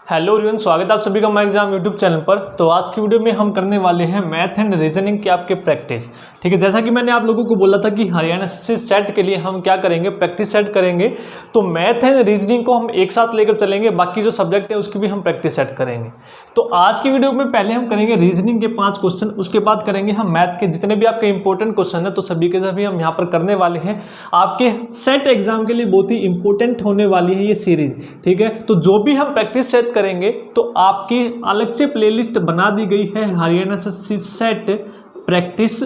Hello everyone, स्वागत है आप सभी का माय एग्जाम यूट्यूब चैनल पर। तो आज की वीडियो में हम करने वाले हैं मैथ एंड रीजनिंग के आपके प्रैक्टिस। ठीक है, जैसा कि मैंने आप लोगों को बोला था कि हरियाणा एसएससी सेट के लिए हम क्या करेंगे, प्रैक्टिस सेट करेंगे। तो मैथ एंड रीजनिंग को हम एक साथ लेकर चलेंगे, बाकी जो सब्जेक्ट है उसकी भी हम प्रैक्टिस सेट करेंगे। तो आज की वीडियो में पहले हम करेंगे रीजनिंग के 5 क्वेश्चन, उसके बाद करेंगे हम मैथ के जितने भी आपके इंपॉर्टेंट क्वेश्चन है, तो सभी के सभी हम यहाँ पर करने वाले हैं। आपके सेट एग्जाम के लिए बहुत ही इंपॉर्टेंट होने वाली है ये सीरीज। ठीक है, तो जो भी हम प्रैक्टिस सेट करेंगे तो आपकी अलग से प्लेलिस्ट बना दी गई है Haryana SSC set practice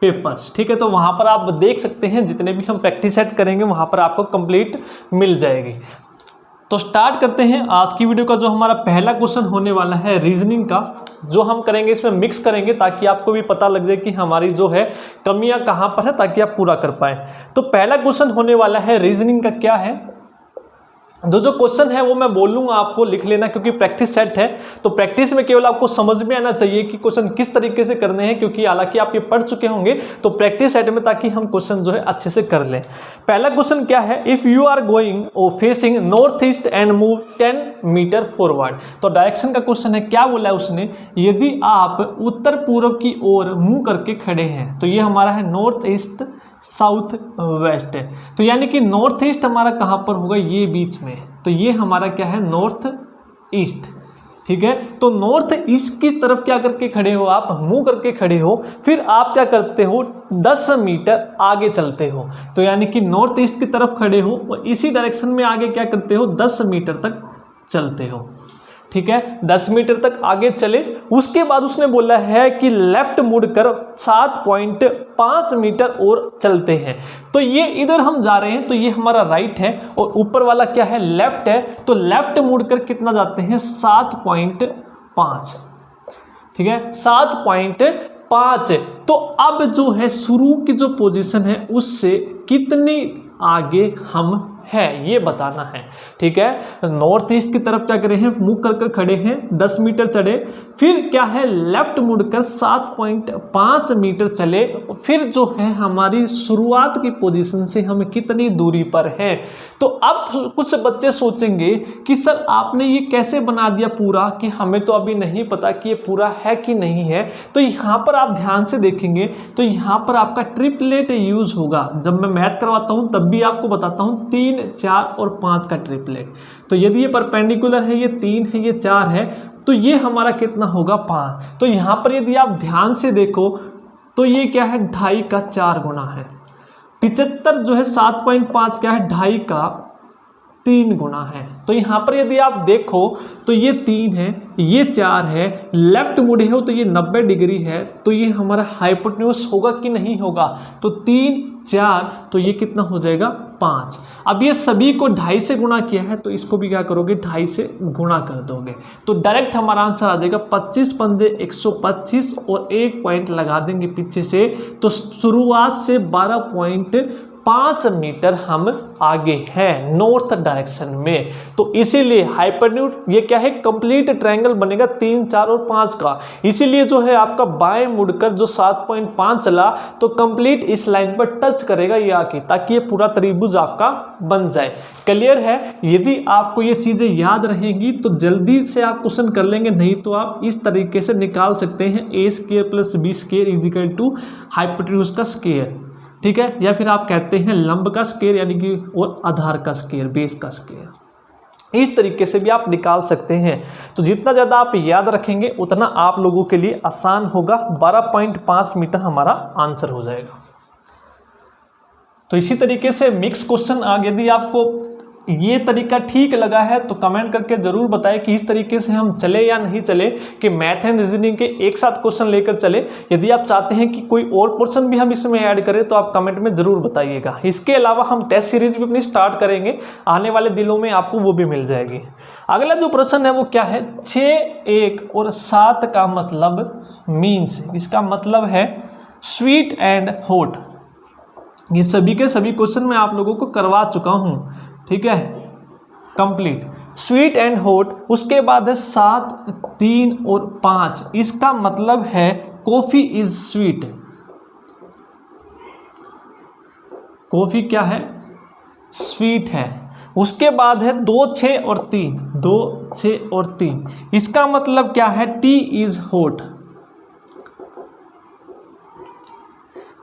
papers. ठीक है, तो वहां पर आप देख सकते हैं जितने भी हम प्रैक्टिस सेट करेंगे वहां पर आपको कंप्लीट मिल जाएगी। तो स्टार्ट करते हैं आज की वीडियो का। जो हमारा पहला क्वेश्चन होने वाला है रीजनिंग का, जो हम करेंगे इसमें मिक्स करेंगे ताकि आपको भी पता लग जाए कि हमारी जो है कमियां कहां पर है, ताकि आप पूरा कर पाए। तो पहला क्वेश्चन होने वाला है रीजनिंग का, क्या है जो क्वेश्चन है वो मैं बोलूंगा, आपको लिख लेना क्योंकि प्रैक्टिस सेट है। तो प्रैक्टिस में केवल आपको समझ में आना चाहिए कि क्वेश्चन किस तरीके से करने हैं, क्योंकि हालांकि आप ये पढ़ चुके होंगे तो प्रैक्टिस सेट में, ताकि हम क्वेश्चन जो है अच्छे से कर लें। पहला क्वेश्चन क्या है, इफ यू आर गोइंग और facing north east and move 10 metre forward. तो डायरेक्शन का क्वेश्चन है। क्या बोला है उसने, यदि आप उत्तर पूर्व की ओर मुंह करके खड़े हैं, तो ये हमारा है नॉर्थ ईस्ट साउथ वेस्ट है। तो यानी कि नॉर्थ ईस्ट हमारा कहाँ पर होगा, ये बीच में। तो ये हमारा क्या है, नॉर्थ ईस्ट। ठीक है, तो नॉर्थ ईस्ट की तरफ क्या करके खड़े हो, आप मुंह करके खड़े हो, फिर आप क्या करते हो 10 मीटर आगे चलते हो। तो यानी कि नॉर्थ ईस्ट की तरफ खड़े हो और इसी डायरेक्शन में आगे क्या करते हो, 10 मीटर तक चलते हो। ठीक है, 10 मीटर तक आगे चले। उसके बाद उसने बोला है कि लेफ्ट मुड़कर 7.5 मीटर और चलते हैं। तो ये इधर हम जा रहे हैं, तो ये हमारा राइट है और ऊपर वाला क्या है, लेफ्ट है। तो लेफ्ट मुड़कर कितना जाते हैं, 7.5। ठीक है, 7.5। तो अब जो है शुरू की जो पोजीशन है उससे कितनी आगे हम है ये बताना है। ठीक है, नॉर्थ ईस्ट की तरफ क्या करे हैं, मुंह कर खड़े हैं, 10 मीटर चढ़े, फिर क्या है लेफ्ट मुड़कर 7.5 मीटर चले, फिर जो है हमारी शुरुआत की पोजीशन से हम कितनी दूरी पर है। तो अब कुछ बच्चे सोचेंगे कि सर आपने ये कैसे बना दिया पूरा, कि हमें तो अभी नहीं पता कि ये पूरा है कि नहीं है। तो यहाँ पर आप ध्यान से देखेंगे तो यहाँ पर आपका ट्रिपलेट यूज होगा। जब मैं मैथ करवाता हूँ तब भी आपको बताता हूँ 3, 4 और 5 का ट्रिपलेट। तो यदि ये परपेंडिकुलर है, ये 3 है, ये 4 है, तो ये हमारा कितना होगा, 5। तो यहाँ पर यदि आप ध्यान से देखो तो ये क्या है, 2.5 का 4 गुना है। 75 जो है 7.5 क्या है, 2.5 का 3 गुना है। तो यहाँ पर यदि आप देखो तो ये 3 है, ये 4 है, लेफ्ट मुड़े हो तो ये 90 डिग्री है। तो ये हमारा हाइपोटेन्यूज होगा कि नहीं होगा, तो 3, 4, तो ये कितना हो जाएगा, 5। अब ये सभी को 2.5 से गुणा किया है, तो इसको भी क्या करोगे, 2.5 से गुणा कर दोगे। तो डायरेक्ट हमारा आंसर आ जाएगा 25 पंजे 125 और 1 पॉइंट लगा देंगे पीछे से। तो शुरुआत से 12.5 मीटर हम आगे हैं नॉर्थ डायरेक्शन में। तो इसीलिए हाइपोटेन्यूज ये क्या है, कंप्लीट ट्रायंगल बनेगा 3, 4 और 5 का। इसीलिए जो है आपका बाएं मुड़कर जो 7.5 चला तो कंप्लीट इस लाइन पर टच करेगा ये आके, ताकि ये पूरा त्रिभुज आपका बन जाए। क्लियर है, यदि आपको ये चीजें याद रहेंगी तो जल्दी से आप क्वेश्चन कर लेंगे, नहीं तो आप इस तरीके से निकाल सकते हैं a² + b² = हाइपोटेन्यूज का स्क्वायर। ठीक है, या फिर आप कहते हैं लंब का स्क्वायर, यानी कि और आधार का स्क्वायर, बेस का स्क्वायर। इस तरीके से भी आप निकाल सकते हैं। तो जितना ज़्यादा आप याद रखेंगे उतना आप लोगों के लिए आसान होगा। 12.5 मीटर हमारा आंसर हो जाएगा। तो इसी तरीके से मिक्स क्वेश्चन, यदि आपको ये तरीका ठीक लगा है तो कमेंट करके जरूर बताएं कि इस तरीके से हम चले या नहीं चले, कि मैथ एंड रीजनिंग के एक साथ क्वेश्चन लेकर चले। यदि आप चाहते हैं कि कोई और पोर्शन भी हम इसमें ऐड करें तो आप कमेंट में जरूर बताइएगा। इसके अलावा हम टेस्ट सीरीज भी अपनी स्टार्ट करेंगे, आने वाले दिनों में आपको वो भी मिल जाएगी। अगला जो प्रश्न है वो क्या है, 6, 1 और 7 का मतलब मीन्स, इसका मतलब है स्वीट एंड हॉट। ये सभी के सभी क्वेश्चन मैं आप लोगों को करवा चुका हूँ। ठीक है, कंप्लीट स्वीट एंड हॉट। उसके बाद है 7, 3 और 5। इसका मतलब है कॉफी इज स्वीट। कॉफी क्या है, स्वीट है। उसके बाद है 2, 6 और 3, 2, 6 और 3। इसका मतलब क्या है, टी इज हॉट।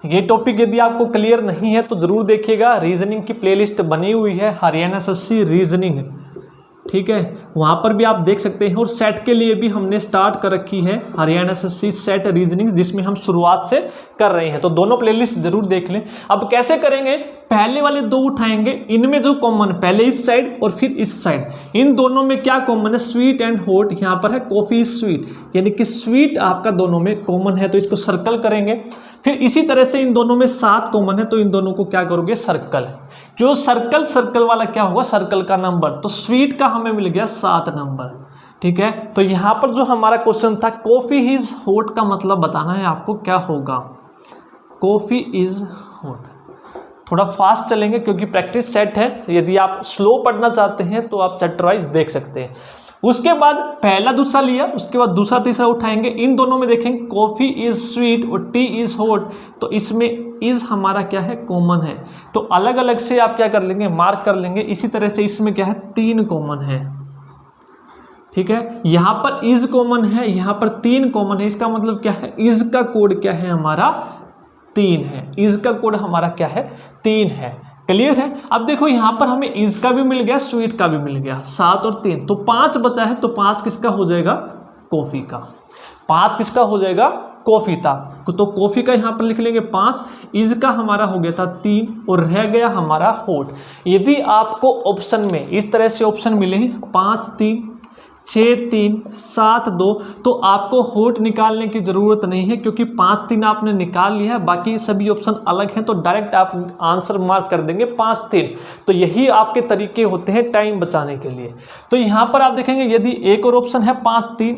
ये टॉपिक यदि आपको क्लियर नहीं है तो जरूर देखिएगा, रीजनिंग की प्लेलिस्ट बनी हुई है हरियाणा एसएससी रीजनिंग, ठीक है, वहाँ पर भी आप देख सकते हैं। और सेट के लिए भी हमने स्टार्ट कर रखी है हरियाणा एसएससी सेट रीजनिंग, जिसमें हम शुरुआत से कर रहे हैं, तो दोनों प्लेलिस्ट जरूर देख लें। अब कैसे करेंगे, पहले वाले 2 उठाएंगे, इनमें जो कॉमन, पहले इस साइड और फिर इस साइड, इन दोनों में क्या कॉमन है, स्वीट एंड हॉट। यहाँ पर है कॉफी इज स्वीट, यानी कि स्वीट आपका दोनों में कॉमन है, तो इसको सर्कल करेंगे। फिर इसी तरह से इन दोनों में 7 कॉमन है, तो इन दोनों को क्या करोगे, सर्कल। जो सर्कल सर्कल वाला क्या होगा, सर्कल का नंबर, तो स्वीट का हमें मिल गया 7 नंबर, ठीक है। तो यहाँ पर जो हमारा क्वेश्चन था कॉफी इज हॉट का मतलब बताना है आपको क्या होगा, कॉफी इज हॉट। थोड़ा फास्ट चलेंगे क्योंकि प्रैक्टिस सेट है, यदि आप स्लो पढ़ना चाहते हैं तो आप चैप्टर वाइज देख सकते हैं। उसके बाद पहला दूसरा लिया, उसके बाद दूसरा तीसरा उठाएंगे, इन दोनों में देखेंगे कॉफ़ी इज़ स्वीट और टी इज़ हॉट, तो इसमें इज़ हमारा क्या है, कॉमन है, तो अलग अलग से आप क्या कर लेंगे, मार्क कर लेंगे। इसी तरह से इसमें क्या है, 3 कॉमन है, ठीक है, यहाँ पर इज़ कॉमन है, यहाँ पर 3 कॉमन है, इसका मतलब क्या है, इज़ का कोड क्या है हमारा 3 है, इज़ का कोड हमारा क्या है 3 है, क्लियर है। अब देखो यहाँ पर हमें इज का भी मिल गया, स्वीट का भी मिल गया, 7 और 3, तो 5 बचा है, तो 5 किसका हो जाएगा, कॉफ़ी का, 5 किसका हो जाएगा, कॉफ़ी था, तो कॉफ़ी का यहाँ पर लिख लेंगे 5, इज का हमारा हो गया था 3 और रह गया हमारा हॉट। यदि आपको ऑप्शन में इस तरह से ऑप्शन मिले 5, 3, 6, 3, 7, 2, तो आपको हॉट निकालने की ज़रूरत नहीं है, क्योंकि 5, 3 आपने निकाल लिया है, बाकी सभी ऑप्शन अलग हैं, तो डायरेक्ट आप आंसर मार्क कर देंगे 5, 3। तो यही आपके तरीके होते हैं टाइम बचाने के लिए। तो यहाँ पर आप देखेंगे यदि एक और ऑप्शन है 5, 3,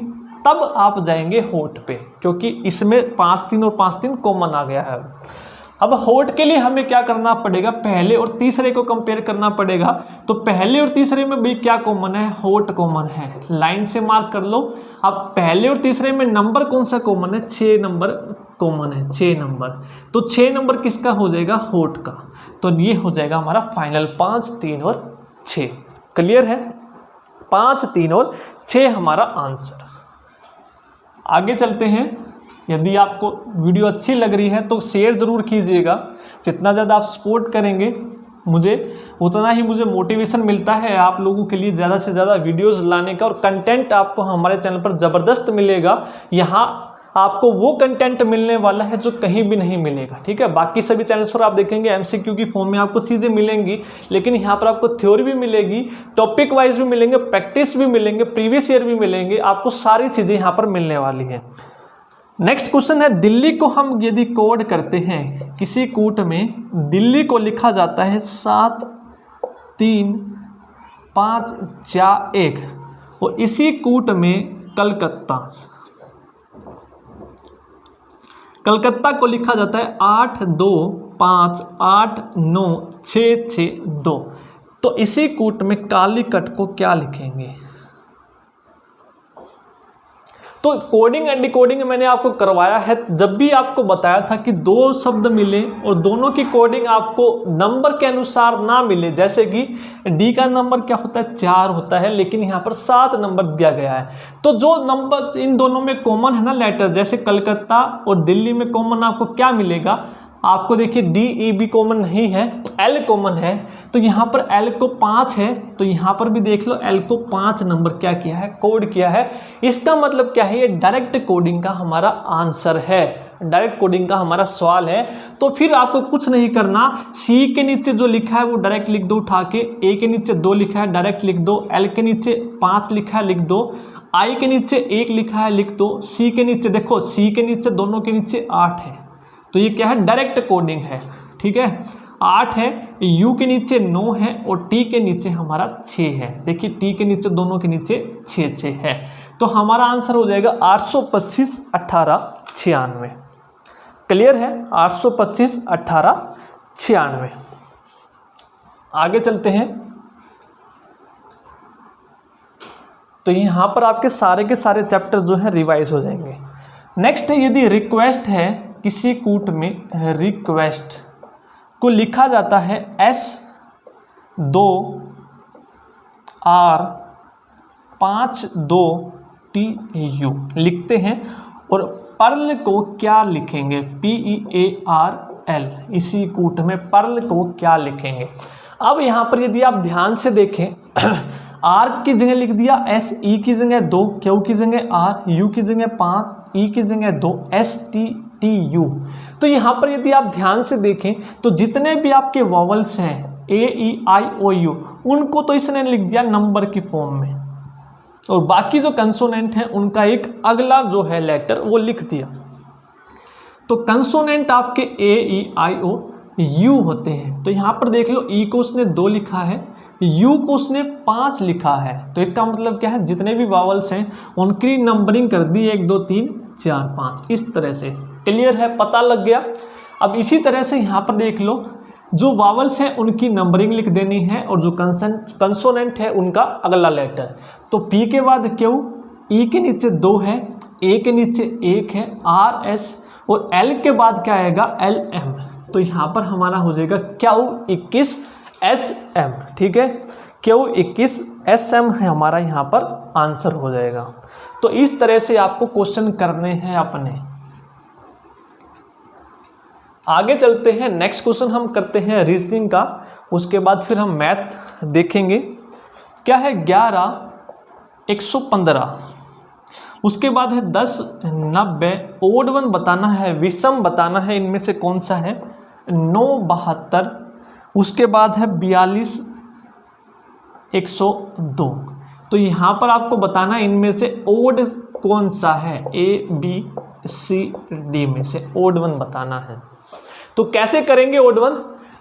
तब आप जाएंगे हॉट पे, क्योंकि इसमें 5, 3 और 5, 3 कॉमन आ गया है। अब हॉट के लिए हमें क्या करना पड़ेगा, पहले और तीसरे को कंपेयर करना पड़ेगा, तो पहले और तीसरे में भी क्या कॉमन है, हॉट कॉमन है, लाइन से मार्क कर लो। अब पहले और तीसरे में नंबर कौन सा कॉमन है, 6 नंबर कॉमन है, 6 नंबर, तो 6 नंबर किसका हो जाएगा, हॉट का, तो ये हो जाएगा हमारा फाइनल 5, 3 और 6, क्लियर है, 5, 3 और 6 हमारा आंसर। आगे चलते हैं। यदि आपको वीडियो अच्छी लग रही है तो शेयर ज़रूर कीजिएगा, जितना ज़्यादा आप सपोर्ट करेंगे मुझे, उतना ही मुझे मोटिवेशन मिलता है आप लोगों के लिए ज़्यादा से ज़्यादा वीडियोस लाने का, और कंटेंट आपको हमारे चैनल पर ज़बरदस्त मिलेगा। यहाँ आपको वो कंटेंट मिलने वाला है जो कहीं भी नहीं मिलेगा, ठीक है। बाकी सभी चैनल्स पर आप देखेंगे एमसीक्यू की फॉर्म में आपको चीज़ें मिलेंगी, लेकिन यहाँ पर आपको थ्योरी भी मिलेगी, टॉपिक वाइज भी मिलेंगे, प्रैक्टिस भी मिलेंगे, प्रीवियस ईयर भी मिलेंगे, आपको सारी चीज़ें यहाँ पर मिलने वाली हैं। नेक्स्ट क्वेश्चन है, दिल्ली को हम यदि कोड करते हैं, किसी कूट में दिल्ली को लिखा जाता है 7, 3, 5, 4, 1, और इसी कूट में कलकत्ता को लिखा जाता है 8, 2, 5, 8, 9, 6, 6, 2, तो इसी कूट में कालीकट को क्या लिखेंगे। तो कोडिंग एंड डिकोडिंग मैंने आपको करवाया है, जब भी आपको बताया था कि 2 शब्द मिले और दोनों की कोडिंग आपको नंबर के अनुसार ना मिले, जैसे कि डी का नंबर क्या होता है, 4 होता है, लेकिन यहाँ पर 7 नंबर दिया गया है, तो जो नंबर इन दोनों में कॉमन है ना लेटर, जैसे कलकत्ता और दिल्ली में कॉमन आपको क्या मिलेगा, आपको देखिए डी ई बी कॉमन नहीं है, एल कॉमन है, तो यहाँ पर एल को 5 है, तो यहाँ पर भी देख लो एल को 5 नंबर क्या किया है, कोड किया है। इसका मतलब क्या है, ये डायरेक्ट कोडिंग का हमारा आंसर है, डायरेक्ट कोडिंग का हमारा सवाल है। तो फिर आपको कुछ नहीं करना, सी के नीचे जो लिखा है वो डायरेक्ट लिख दो उठा के, ए के नीचे 2 लिखा है डायरेक्ट लिख दो, एल के नीचे 5 लिखा है लिख दो, आई के नीचे 1 लिखा है लिख दो, सी के नीचे देखो, सी के नीचे दोनों के नीचे 8 है, तो ये क्या है, डायरेक्ट कोडिंग है, ठीक है, 8 है, यू के नीचे 9 है और टी के नीचे हमारा 6 है। देखिए टी के नीचे दोनों के नीचे 6 है, तो हमारा आंसर हो जाएगा 825, 18, 96, क्लियर है, 825, 18, 96। आगे चलते हैं। तो यहाँ पर आपके सारे के सारे चैप्टर जो है रिवाइज हो जाएंगे। नेक्स्ट है, यदि रिक्वेस्ट है, किसी कूट में रिक्वेस्ट को लिखा जाता है S, 2, PEAR52TU लिखते हैं। और पर्ल को क्या लिखेंगे? PEARL, इसी कूट में पर्ल को क्या लिखेंगे? अब यहाँ पर यदि आप ध्यान से देखें R की जगह लिख दिया S, E की जगह 2, Q की जगह R, U की जगह 5, E की जगह 2, S T T U। तो यहाँ पर यदि आप ध्यान से देखें तो जितने भी आपके वॉवल्स हैं A E I O U, उनको तो इसने लिख दिया नंबर की फॉर्म में, और बाकी जो कंसोनेंट हैं उनका एक अगला जो है लेटर वो लिख दिया। तो कंसोनेंट आपके A E I O U होते हैं। तो यहाँ पर देख लो, E को उसने 2 लिखा है, U को उसने 5 लिखा है। तो इसका मतलब क्या है, जितने भी वावल्स हैं उनकी नंबरिंग कर दी 1 2 3 4 5, इस तरह से। क्लियर है, पता लग गया। अब इसी तरह से यहाँ पर देख लो, जो वावल्स हैं उनकी नंबरिंग लिख देनी है, और जो कंसोनेंट है उनका अगला लेटर। तो P के बाद Q, E के नीचे 2 है, A के नीचे 1 है, R S, और L के बाद क्या आएगा? L M। तो यहाँ पर हमारा हो जाएगा Q21 SM। ठीक है, Q21 SM है हमारा यहाँ पर आंसर हो जाएगा। तो इस तरह से आपको क्वेश्चन करने हैं अपने। आगे चलते हैं, नेक्स्ट क्वेश्चन हम करते हैं रीजनिंग का, उसके बाद फिर हम मैथ देखेंगे। क्या है? 11 115, उसके बाद है 10 90, ओड वन बताना है, विषम बताना है, इनमें से कौन सा है? 9 72, उसके बाद है 42 102। तो यहाँ पर आपको बताना है इनमें से ओड कौन सा है, A B C D में से ओड वन बताना है। तो कैसे करेंगे ओड वन?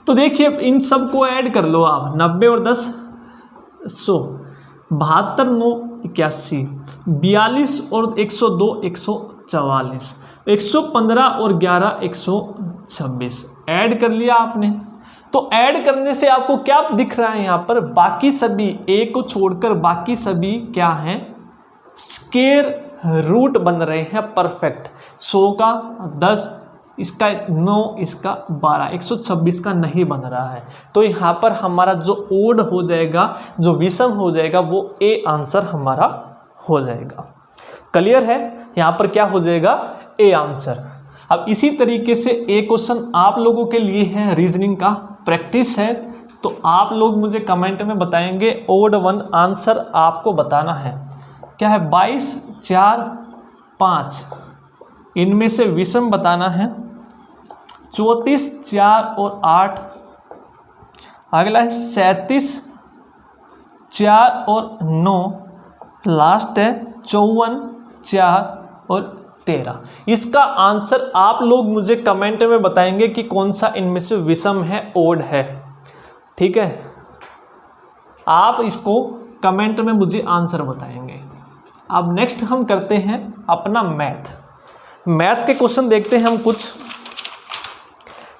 तो देखिए, इन सब को ऐड कर लो आप, 90 और 10 100, 72 9 81, 42 और 102 144, 115 और 11 126 ऐड कर लिया आपने। तो ऐड करने से आपको क्या दिख रहा है यहाँ पर? बाकी सभी A को छोड़कर बाकी सभी क्या हैं? स्क्वायर रूट बन रहे हैं परफेक्ट। 100 का 10, इसका 9, इसका 12, 126 का नहीं बन रहा है। तो यहाँ पर हमारा जो ओड हो जाएगा, जो विषम हो जाएगा, वो A आंसर हमारा हो जाएगा। क्लियर है? यहाँ पर क्या हो जाएगा? A answer. अब इसी तरीके से एक क्वेश्चन आप लोगों के लिए है, रीजनिंग का प्रैक्टिस है। तो आप लोग मुझे कमेंट में बताएंगे ओड वन आंसर आपको बताना है। क्या है? 22 4 5, इनमें से विषम बताना है। 34 4 और 8, अगला है 37 4 और 9, लास्ट है 54 4 और 13। इसका आंसर आप लोग मुझे कमेंट में बताएंगे कि कौन सा इनमें से विषम है, ओड है। ठीक है, आप इसको कमेंट में मुझे आंसर बताएंगे। अब नेक्स्ट हम करते हैं अपना मैथ। मैथ के क्वेश्चन देखते हैं हम कुछ।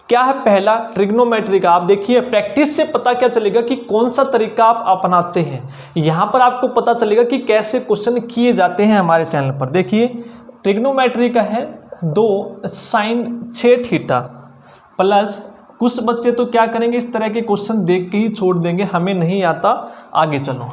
क्या है? पहला ट्रिग्नोमेट्री का। आप देखिए, प्रैक्टिस से पता क्या चलेगा कि कौन सा तरीका आप अपनाते हैं। यहाँ पर आपको पता चलेगा कि कैसे क्वेश्चन किए जाते हैं हमारे चैनल पर। देखिए, ट्रिग्नोमेट्री का है 2 sin 6 थीटा प्लस, कुछ बच्चे तो क्या करेंगे, इस तरह के क्वेश्चन देख के ही छोड़ देंगे, हमें नहीं आता, आगे चलो।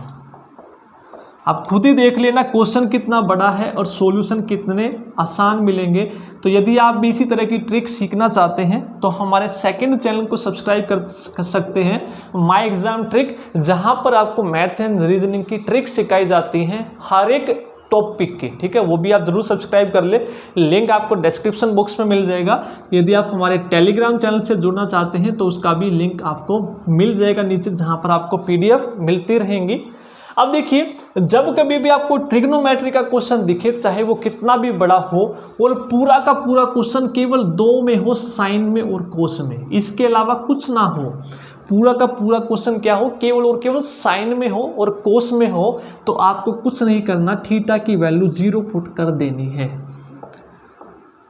आप खुद ही देख लेना क्वेश्चन कितना बड़ा है और सॉल्यूशन कितने आसान मिलेंगे। तो यदि आप भी इसी तरह की ट्रिक सीखना चाहते हैं तो हमारे सेकंड चैनल को सब्सक्राइब कर सकते हैं, माय एग्जाम ट्रिक, जहां पर आपको मैथ एंड रीजनिंग की ट्रिक सिखाई जाती हैं हर एक टॉपिक की। ठीक है, वो भी आप जरूर सब्सक्राइब कर ले, लिंक आपको डिस्क्रिप्शन बॉक्स में मिल जाएगा। यदि आप हमारे टेलीग्राम चैनल से जुड़ना चाहते हैं तो उसका भी लिंक आपको मिल जाएगा नीचे, जहां पर आपको PDF मिलती रहेंगी। अब देखिए, जब कभी भी आपको ट्रिग्नोमेट्री का क्वेश्चन दिखे, चाहे वो कितना भी बड़ा हो, और पूरा का पूरा क्वेश्चन केवल 2 में हो, साइन में और कोस में, इसके अलावा कुछ ना हो, पूरा का पूरा क्वेश्चन क्या हो, केवल और केवल साइन में हो और कोस में हो, तो आपको कुछ नहीं करना, थीटा की वैल्यू 0 पुट कर देनी है।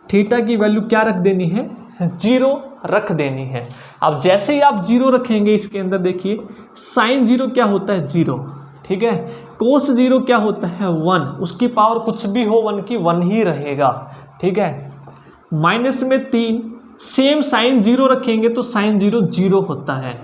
थीटा की वैल्यू क्या रख देनी है? 0 रख देनी है। अब जैसे ही आप 0 रखेंगे, इसके अंदर देखिए, साइन 0 क्या होता है? 0। ठीक है, कोस 0 क्या होता है? 1। उसकी पावर कुछ भी हो, 1 की 1 ही रहेगा। ठीक है, माइनस में 3, सेम साइन 0 रखेंगे तो साइन 0 0 होता है।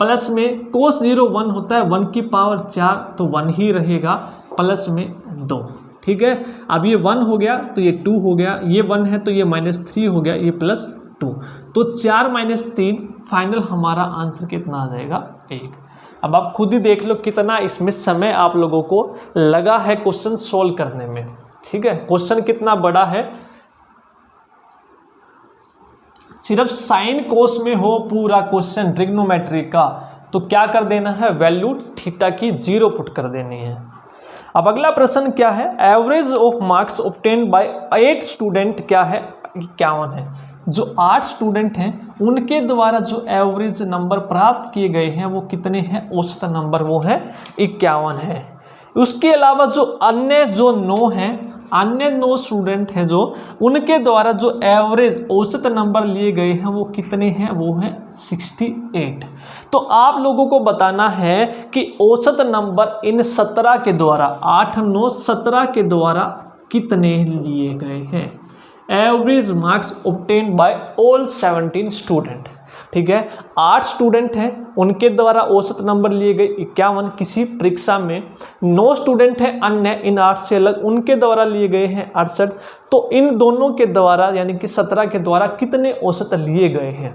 प्लस में कोस 0 1 होता है, 1 की पावर 4 तो 1 ही रहेगा, प्लस में 2। ठीक है, अब ये 1 हो गया तो ये 2 हो गया, ये 1 है तो ये -3 हो गया, ये +2, तो 4 - 3 फाइनल हमारा आंसर कितना आ जाएगा 1। अब आप खुद ही देख लो कितना इसमें समय आप लोगों को लगा है क्वेश्चन सोल्व करने में। ठीक है, क्वेश्चन कितना बड़ा है, सिर्फ साइन कोस में हो पूरा क्वेश्चन ट्रिग्नोमेट्री का तो क्या कर देना है, वैल्यू थीटा की 0 पुट कर देनी है। अब अगला प्रश्न क्या है, average of marks obtained by 8 student क्या है, 51 है। जो 8 स्टूडेंट हैं उनके द्वारा जो एवरेज नंबर प्राप्त किए गए हैं वो कितने हैं, औसत नंबर वो है 51 है। उसके अलावा जो अन्य जो 9 हैं, अन्य 9 स्टूडेंट हैं जो उनके द्वारा जो एवरेज औसत नंबर लिए गए हैं वो कितने हैं, वो हैं 68। तो आप लोगों को बताना है कि औसत नंबर इन 17 के द्वारा 8 9 17 के द्वारा कितने लिए गए हैं। Average marks obtained by all 17 student. ठीक है, 8 स्टूडेंट हैं उनके द्वारा औसत नंबर लिए गए 51 किसी परीक्षा में, 9 स्टूडेंट हैं अन्य इन 8 से अलग उनके द्वारा लिए गए हैं 68। तो इन दोनों के द्वारा यानी कि 17 के द्वारा कितने औसत लिए गए हैं।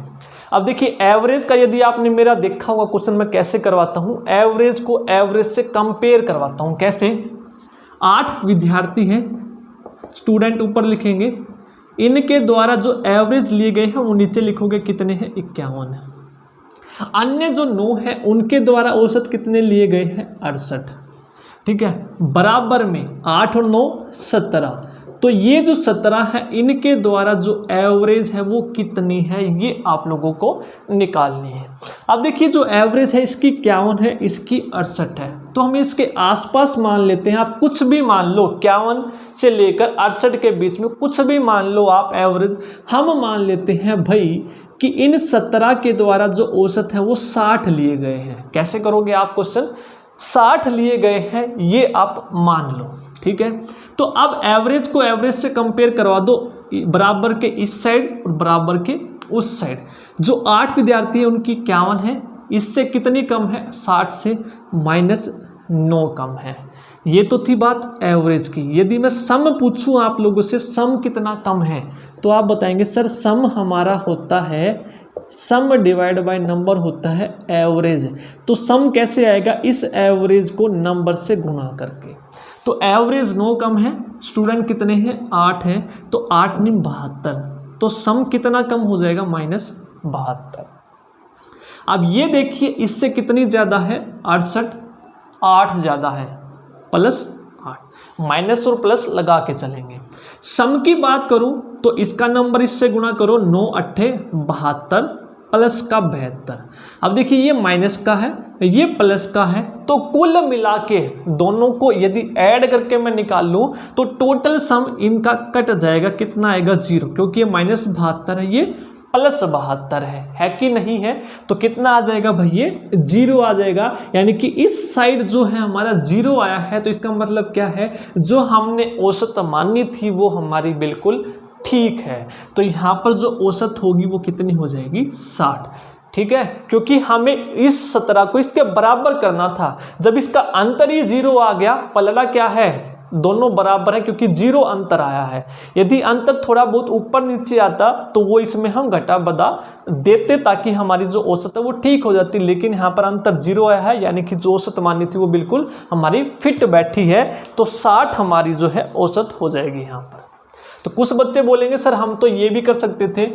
अब देखिए एवरेज का यदि आपने मेरा देखा होगा क्वेश्चन मैं कैसे करवाता हूँ, एवरेज को एवरेज से कंपेयर करवाता हूँ। कैसे, 8 विद्यार्थी हैं, स्टूडेंट ऊपर लिखेंगे, इनके द्वारा जो एवरेज लिए गए हैं वो नीचे लिखोगे कितने हैं, 51 है। अन्य जो 9 हैं उनके द्वारा औसत कितने लिए गए हैं, 68। ठीक है, बराबर में 8 और 9 17, तो ये जो 17 है इनके द्वारा जो एवरेज है वो कितनी है, ये आप लोगों को निकालनी है। अब देखिए जो एवरेज है इसकी 51 है, इसकी 68 है, तो हम इसके आसपास मान लेते हैं। आप कुछ भी मान लो, 51 से लेकर 68 के बीच में कुछ भी मान लो आप एवरेज। हम मान लेते हैं भाई कि इन 17 के द्वारा जो औसत है वो 60 लिए गए हैं। कैसे करोगे आप क्वेश्चन, 60 लिए गए हैं ये आप मान लो। ठीक है, तो अब एवरेज को एवरेज से कंपेयर करवा दो, बराबर के इस साइड और बराबर के उस साइड। जो 8 विद्यार्थी हैं उनकी 51 है, इससे कितनी कम है, 60 से -9 कम है। ये तो थी बात एवरेज की। यदि मैं सम पूछूं आप लोगों से, सम कितना कम है, तो आप बताएंगे सर सम हमारा होता है, सम डिवाइड बाय नंबर होता है एवरेज। तो सम कैसे आएगा, इस एवरेज को नंबर से गुणा करके। तो एवरेज 9 कम है, स्टूडेंट कितने हैं, 8 हैं, तो 8 × 72, तो सम कितना कम हो जाएगा, -72। अब ये देखिए इससे कितनी ज़्यादा है, 68, 8 ज़्यादा है, +8, माइनस और प्लस लगा के चलेंगे। सम की बात करूं तो इसका नंबर इससे गुणा करो, 9 8 72 प्लस का 72। अब देखिए ये माइनस का है, ये प्लस का है, तो कुल मिला के दोनों को यदि ऐड करके मैं निकाल लूं तो टोटल सम इनका कट जाएगा, कितना आएगा, 0, क्योंकि ये -72 है, ये +72 है कि नहीं है। तो कितना आ जाएगा भाई, ये 0 आ जाएगा। यानी कि इस साइड जो है हमारा 0 आया है, तो इसका मतलब क्या है, जो हमने औसत मानी थी वो हमारी बिल्कुल ठीक है। तो यहाँ पर जो औसत होगी वो कितनी हो जाएगी, 60। ठीक है, क्योंकि हमें इस 17 को इसके बराबर करना था। जब इसका अंतर ही 0 आ गया, पलड़ा क्या है, दोनों बराबर है क्योंकि 0 अंतर आया है। यदि अंतर थोड़ा बहुत ऊपर नीचे आता तो वो इसमें हम घटा बढ़ा देते ताकि हमारी जो औसत है वो ठीक हो जाती, लेकिन यहाँ पर अंतर 0 आया है, यानी कि जो औसत मानी थी वो बिल्कुल हमारी फिट बैठी है। तो 60 हमारी जो है औसत हो जाएगी यहाँ पर। तो कुछ बच्चे बोलेंगे सर हम तो ये भी कर सकते थे,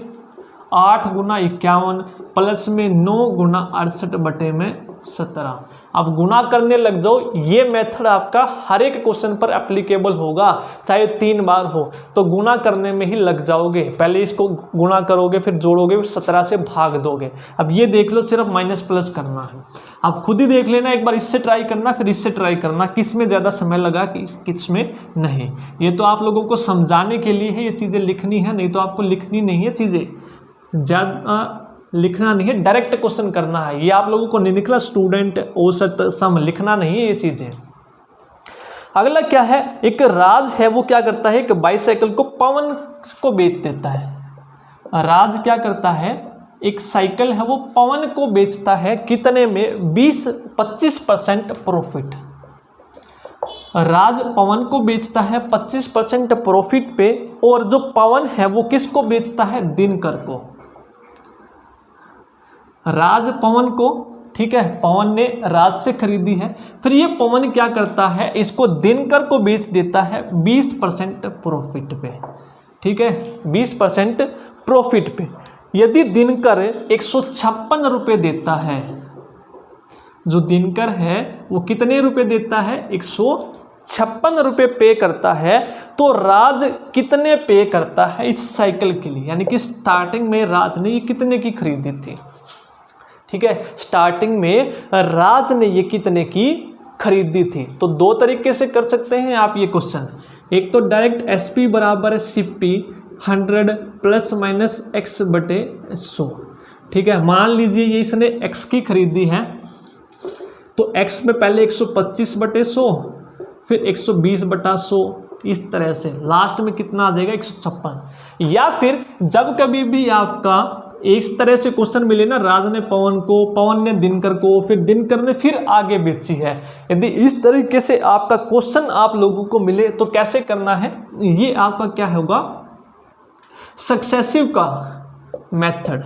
8 × 51 प्लस में 9 × 68/17। अब गुणा करने लग जाओ, ये मेथड आपका हर एक क्वेश्चन पर एप्लीकेबल होगा, चाहे 3 बार हो, तो गुणा करने में ही लग जाओगे। पहले इसको गुणा करोगे, फिर जोड़ोगे, फिर 17 से भाग दोगे। अब ये देख लो, सिर्फ माइनस प्लस करना है। आप खुद ही देख लेना, एक बार इससे ट्राई करना, फिर इससे ट्राई करना, किस में ज़्यादा समय लगा किस में नहीं। ये तो आप लोगों को समझाने के लिए है, ये चीज़ें लिखनी है, नहीं तो आपको लिखनी नहीं है, चीज़ें ज़्यादा लिखना नहीं है, डायरेक्ट क्वेश्चन करना है। ये आप लोगों को नहीं निकला स्टूडेंट औसत सम, लिखना नहीं है ये चीज़ें। अगला क्या है, एक राज है, वो क्या करता है, एक बाइसाइकिल को पवन को बेच देता है। राज क्या करता है, एक साइकिल है वो पवन को बेचता है कितने में, 25% प्रॉफिट। राज पवन को बेचता है 25% प्रॉफिट पे, और जो पवन है वो किसको बेचता है, दिनकर को। राज पवन को, ठीक है, पवन ने राज से खरीदी है, फिर ये पवन क्या करता है, इसको दिनकर को बेच देता है 20% प्रॉफिट पे, ठीक है, 20% प्रॉफिट पे। यदि दिनकर 156 रुपये देता है, जो दिनकर है वो कितने रुपए देता है, 156 रुपये पे करता है, तो राज कितने पे करता है इस साइकिल के लिए, यानी कि स्टार्टिंग में राज ने ये कितने की खरीदी थी, ठीक है, स्टार्टिंग में राज ने ये कितने की खरीदी थी। तो दो तरीके से कर सकते हैं आप ये क्वेश्चन, एक तो डायरेक्ट SP बराबर है CP 100 ± x/100, ठीक है। मान लीजिए ये इसने x की खरीदी है, तो x में पहले 125/100, फिर 120/100, इस तरह से लास्ट में कितना आ जाएगा, 156। या फिर जब कभी भी आपका इस तरह से क्वेश्चन मिले ना, राज ने पवन को, पवन ने दिनकर को, फिर दिनकर ने फिर आगे बेची है, यदि इस तरीके से आपका क्वेश्चन आप लोगों को मिले तो कैसे करना है, ये आपका क्या होगा, सक्सेसिव का मेथड।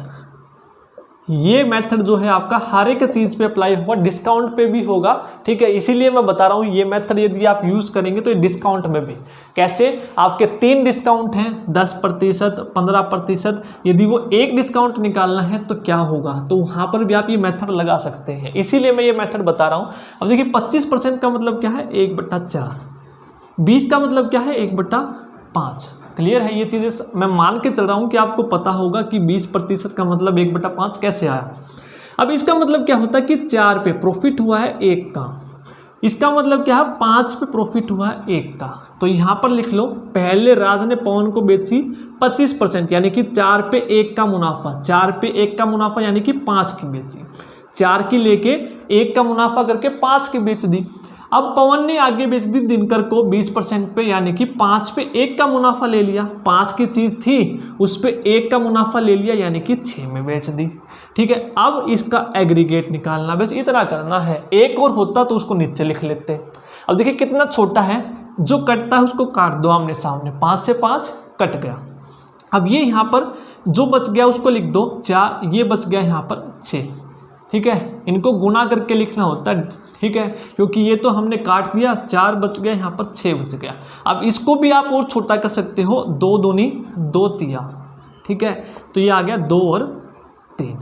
ये मेथड जो है आपका हर एक चीज़ पे अप्लाई होगा, डिस्काउंट पे भी होगा, ठीक है। इसीलिए मैं बता रहा हूँ ये मेथड यदि आप यूज़ करेंगे तो ये डिस्काउंट में भी, कैसे, आपके 3 डिस्काउंट हैं, 10%, 15%, यदि वो एक डिस्काउंट निकालना है तो क्या होगा, तो वहाँ पर भी आप ये मेथड लगा सकते हैं, इसीलिए मैं ये मेथड बता रहा हूँ। अब देखिए 25% का मतलब क्या है, 1/4, 20 का मतलब क्या है, 1/5। क्लियर है, ये चीज़ें मैं मान के चल रहा हूँ कि आपको पता होगा कि 20% का मतलब 1/5 कैसे आया। अब इसका मतलब क्या होता है कि 4 पे प्रॉफिट हुआ है 1 का, इसका मतलब क्या है 5 पे प्रॉफिट हुआ है 1 का। तो यहाँ पर लिख लो, पहले राज ने पवन को बेची 25%, यानी कि 4 पे 1 का मुनाफा, 4 पे 1 का मुनाफा यानी कि 5 की बेची, 4 की लेके 1 का मुनाफा करके 5 की बेच दी। अब पवन ने आगे बेच दी दिनकर को 20% पे, यानी कि 5 पे 1 का मुनाफा ले लिया, 5 की चीज़ थी उस पे 1 का मुनाफा ले लिया, यानी कि 6 में बेच दी, ठीक है। अब इसका एग्रीगेट निकालना, बस इतना करना है, एक और होता तो उसको नीचे लिख लेते। अब देखिए कितना छोटा है, जो कटता है उसको काट दो आमने सामने, 5 से 5 कट गया। अब ये यहाँ पर जो बच गया उसको लिख दो 4, ये बच गया यहाँ पर 6, ठीक है, इनको गुना करके लिखना होता है, ठीक है, क्योंकि ये तो हमने काट दिया, 4 बच गया, यहाँ पर 6 बच गया। अब इसको भी आप और छोटा कर सकते हो, 2 दूनी 2 तिया, ठीक है, तो ये आ गया 2 और 3।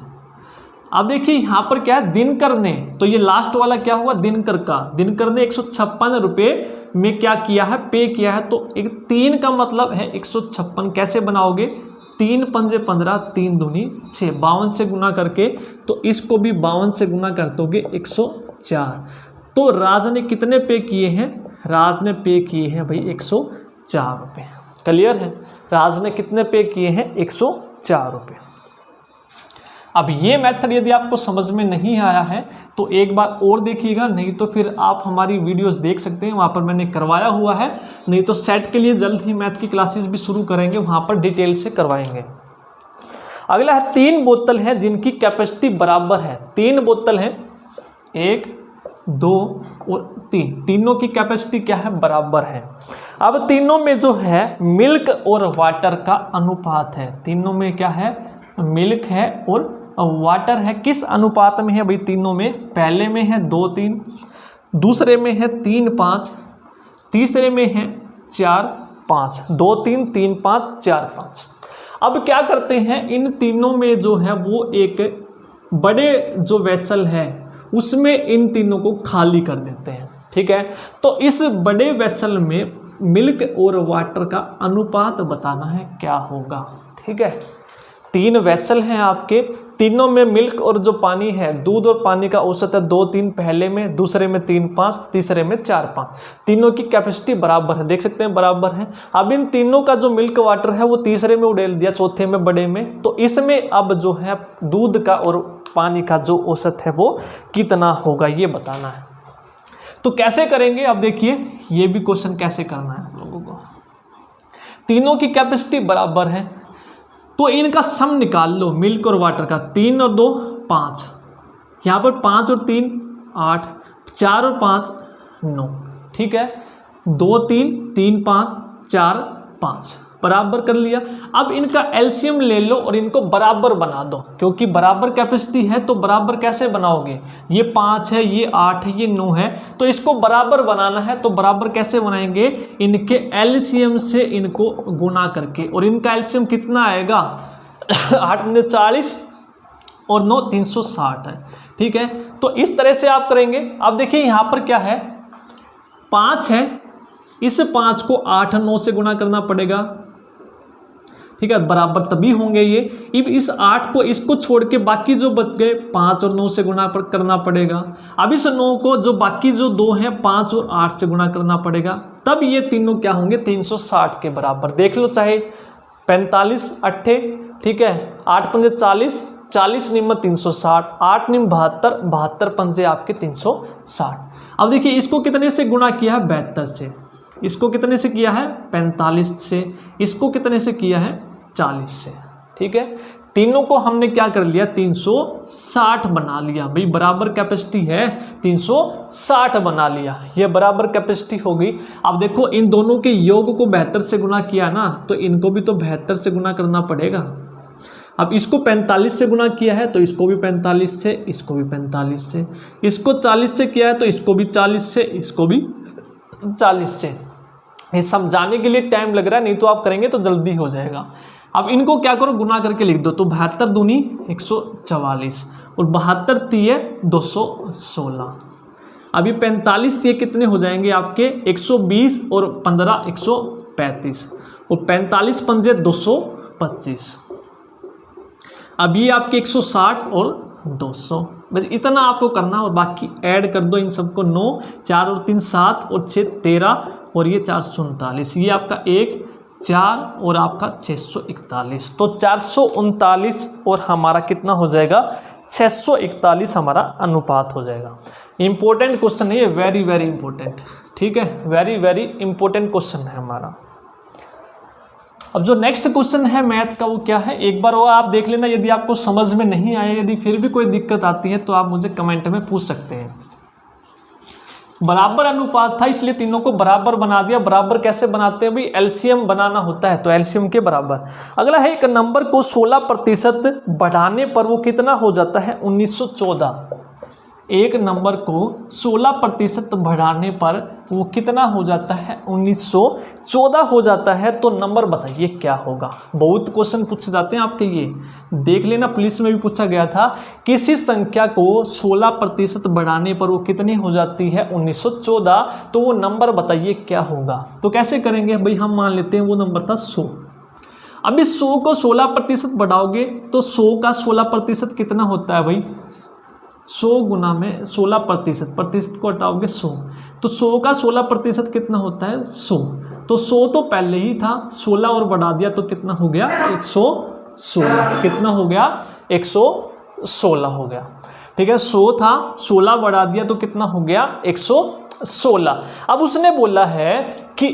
अब देखिए यहाँ पर क्या है, दिनकर ने, तो ये लास्ट वाला क्या हुआ, दिनकर का, दिनकर ने 156 रुपये में क्या किया है, पे किया है, तो 3 का मतलब है 156, कैसे बनाओगे, 3 पंजे 15, 3 दूनी 6, 52 से गुना करके, तो इसको भी 52 से गुना कर दोगे 104। तो राज ने कितने पे किए हैं, राज ने पे किए हैं भाई 104 रुपये। क्लियर है, राज ने कितने पे किए हैं, 104 रुपये। अब ये मेथड यदि आपको समझ में नहीं आया है तो एक बार और देखिएगा, नहीं तो फिर आप हमारी वीडियोस देख सकते हैं, वहाँ पर मैंने करवाया हुआ है, नहीं तो सेट के लिए जल्द ही मैथ की क्लासेस भी शुरू करेंगे, वहाँ पर डिटेल से करवाएंगे। अगला है 3 बोतल है जिनकी कैपेसिटी बराबर है, 3 बोतल है, 1, 2 और 3, तीनों की कैपेसिटी क्या है, बराबर है। अब तीनों में जो है मिल्क और वाटर का अनुपात है, तीनों में क्या है, मिल्क है और वाटर है, किस अनुपात में है भाई, तीनों में, पहले में है 2-3, दूसरे में है 3-5, तीसरे में है 4-5, 2-3, 3-5, 4-5। अब क्या करते हैं, इन तीनों में जो है वो एक बड़े जो वेसल है उसमें इन तीनों को खाली कर देते हैं, ठीक है। तो इस बड़े वेसल में मिल्क और वाटर का अनुपात बताना है क्या होगा, ठीक है। 3 वेसल हैं आपके, तीनों में मिल्क और जो पानी है, दूध और पानी का औसत है 2-3 पहले में, दूसरे में 3-5, तीसरे में 4-5, तीनों की कैपेसिटी बराबर है, देख सकते हैं बराबर है। अब इन तीनों का जो मिल्क वाटर है वो तीसरे में उड़ेल दिया, चौथे में बड़े में, तो इसमें अब जो है दूध का और पानी का जो औसत है वो कितना होगा ये बताना है। तो कैसे करेंगे, अब देखिए ये भी क्वेश्चन कैसे करना है आप लोगों को। तीनों की कैपेसिटी बराबर है, तो इनका सम निकाल लो मिल्क और वाटर का, 3 और 2 5, यहाँ पर 5 और 3 8, 4 और 5 9, ठीक है, 2 3 3 5 4 5 बराबर कर लिया। अब इनका एलसीएम ले लो और इनको बराबर बना दो, क्योंकि बराबर कैपेसिटी है तो बराबर कैसे बनाओगे, ये 5 है, ये 8 है, ये 9 है, तो इसको बराबर बनाना है। तो बराबर कैसे बनाएंगे, इनके एलसीएम से इनको गुना करके, और इनका एलसीएम कितना आएगा 8 में 40 और 9 360 है, ठीक है। तो इस तरह से आप करेंगे। अब देखिए यहाँ पर क्या है, 5 है, इस 5 को 8 9 से गुना करना पड़ेगा, ठीक है, बराबर तभी होंगे ये। अब इस 8 को इसको छोड़ के बाकी जो बच गए 5 और 9 से गुना करना पड़ेगा। अब इस 9 को जो बाकी जो 2 हैं 5 और 8 से गुना करना पड़ेगा, तब ये तीनों क्या होंगे 360 के बराबर। देख लो, चाहे 45 8, ठीक है, 8 पंजे 40, 40 निम्न 360, 8 निम्न 72, 72 पंजे आपके 360। अब देखिए इसको कितने से गुणा किया है 72 से, इसको कितने से किया है 45 से, इसको कितने से किया है 40 से, ठीक है। तीनों को हमने क्या कर लिया 360 बना लिया, भाई बराबर कैपेसिटी है 360 बना लिया, ये बराबर कैपेसिटी हो गई। अब देखो इन दोनों के योग को 72 से गुना किया ना, तो इनको भी तो 72 से गुना करना पड़ेगा। अब इसको 45 से गुना किया है तो इसको भी 45 से, इसको भी 45 से, इसको 40 से किया है तो इसको भी 40 से, इसको भी 40 से। ये समझाने के लिए टाइम लग रहा है, नहीं तो आप करेंगे तो जल्दी हो जाएगा। अब इनको क्या करो, गुना करके लिख दो, तो 72 दूनी 144 और 72 तिये 216। अब ये 45 तिये कितने हो जाएंगे आपके 120 और 15 135 और 45 पंजे 225। अब ये आपके 160 और 200, बस इतना आपको करना और बाकी ऐड कर दो इन सबको। 9 4 और 3 7 और 6 13 और ये 439, ये आपका 1 4 और आपका 641, तो 439 और हमारा कितना हो जाएगा 641 हमारा अनुपात हो जाएगा। इंपॉर्टेंट क्वेश्चन है ये, वेरी वेरी इंपॉर्टेंट, ठीक है, वेरी वेरी इंपॉर्टेंट क्वेश्चन है हमारा। अब जो नेक्स्ट क्वेश्चन है मैथ का वो क्या है, एक बार वो आप देख लेना। यदि आपको समझ में नहीं आया, यदि फिर भी कोई दिक्कत आती है तो आप मुझे कमेंट में पूछ सकते हैं। बराबर अनुपात था इसलिए तीनों को बराबर बना दिया। बराबर कैसे बनाते हैं भाई, एलसीएम बनाना होता है तो एलसीएम के बराबर। अगला है एक नंबर को 16% बढ़ाने पर वो कितना हो जाता है 1914। एक नंबर को 16% बढ़ाने पर वो कितना हो जाता है 1914 हो जाता है। तो नंबर बताइए क्या होगा। बहुत क्वेश्चन पूछे जाते हैं आपके, ये देख लेना, पुलिस में भी पूछा गया था। किसी संख्या को 16% बढ़ाने पर वो कितनी हो जाती है 1914, तो वो नंबर बताइए क्या होगा। तो कैसे करेंगे भाई, हम मान लेते हैं वो नंबर था 100। अब इस 100 को 16% बढ़ाओगे तो 100 का 16% कितना होता है भाई 100 गुना में 16%, प्रतिशत को हटाओगे 100, तो 100 का 16% कितना होता है 100। तो 100 तो पहले ही था, 16 और बढ़ा दिया तो कितना हो गया 116। कितना हो गया 116 हो गया, ठीक है। 100 था, 16 बढ़ा दिया तो कितना हो गया 116। अब उसने बोला है कि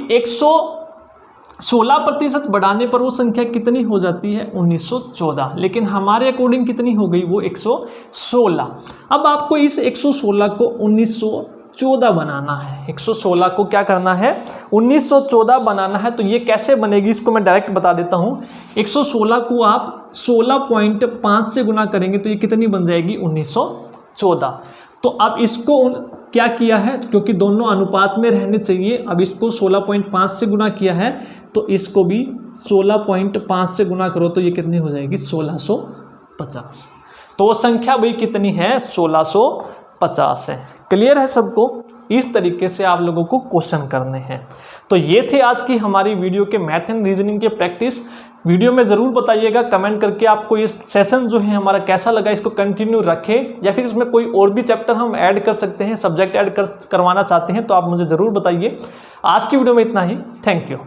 16% बढ़ाने पर वो संख्या कितनी हो जाती है 1914, लेकिन हमारे अकॉर्डिंग कितनी हो गई वो 116। अब आपको इस 116 को 1914 बनाना है। 116 को क्या करना है 1914 बनाना है। तो ये कैसे बनेगी इसको मैं डायरेक्ट बता देता हूँ। 116 को आप 16.5 से गुना करेंगे तो ये कितनी बन जाएगी 1914। तो अब इसको क्या किया है, क्योंकि दोनों अनुपात में रहने चाहिए, अब इसको 16.5 से गुना किया है तो इसको भी 16.5 से गुना करो तो ये कितनी हो जाएगी 1650। तो वो संख्या भाई कितनी है 1650 है। क्लियर है सबको। इस तरीके से आप लोगों को क्वेश्चन करने हैं। तो ये थे आज की हमारी वीडियो के मैथ एंड रीजनिंग के प्रैक्टिस। वीडियो में ज़रूर बताइएगा कमेंट करके आपको ये सेशन जो है हमारा कैसा लगा, इसको कंटिन्यू रखें या फिर इसमें कोई और भी चैप्टर हम ऐड कर सकते हैं, सब्जेक्ट ऐड करवाना चाहते हैं तो आप मुझे ज़रूर बताइए। आज की वीडियो में इतना ही। Thank you.